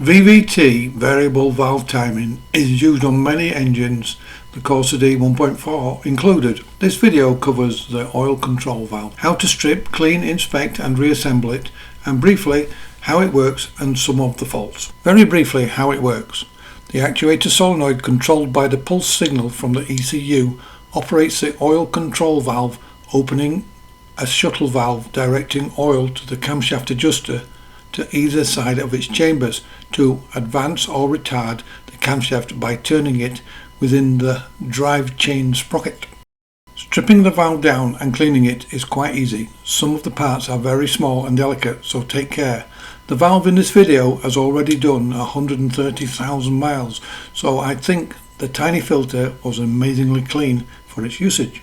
VVT, variable valve timing, is used on many engines, the Corsa D 1.4 included. This video covers the oil control valve, how to strip, clean, inspect and reassemble it, and briefly how it works and some of the faults. Very briefly how it works. The actuator solenoid, controlled by the pulse signal from the ECU, operates the oil control valve, opening a shuttle valve directing oil to the camshaft adjuster to either side of its chambers to advance or retard the camshaft by turning it within the drive chain sprocket. Stripping the valve down and cleaning it is quite easy. Some of the parts are very small and delicate, so take care. The valve in this video has already done 130,000 miles, so I think the tiny filter was amazingly clean for its usage.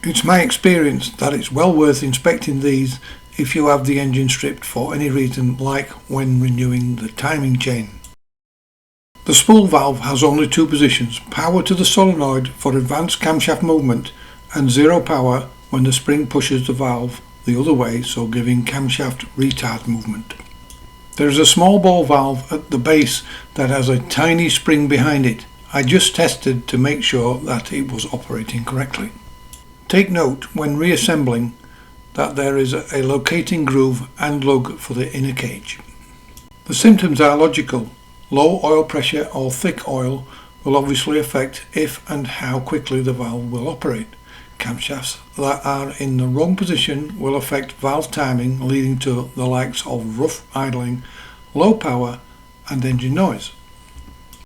It's my experience that it's well worth inspecting these if you have the engine stripped for any reason, like when renewing the timing chain. The spool valve has only two positions: power to the solenoid for advanced camshaft movement and zero power when the spring pushes the valve the other way, so giving camshaft retard movement. There is a small ball valve at the base that has a tiny spring behind it. I just tested to make sure that it was operating correctly. Take note when reassembling that there is a locating groove and lug for the inner cage. The symptoms are logical. Low oil pressure or thick oil will obviously affect if and how quickly the valve will operate. Camshafts that are in the wrong position will affect valve timing, leading to the likes of rough idling, low power and engine noise.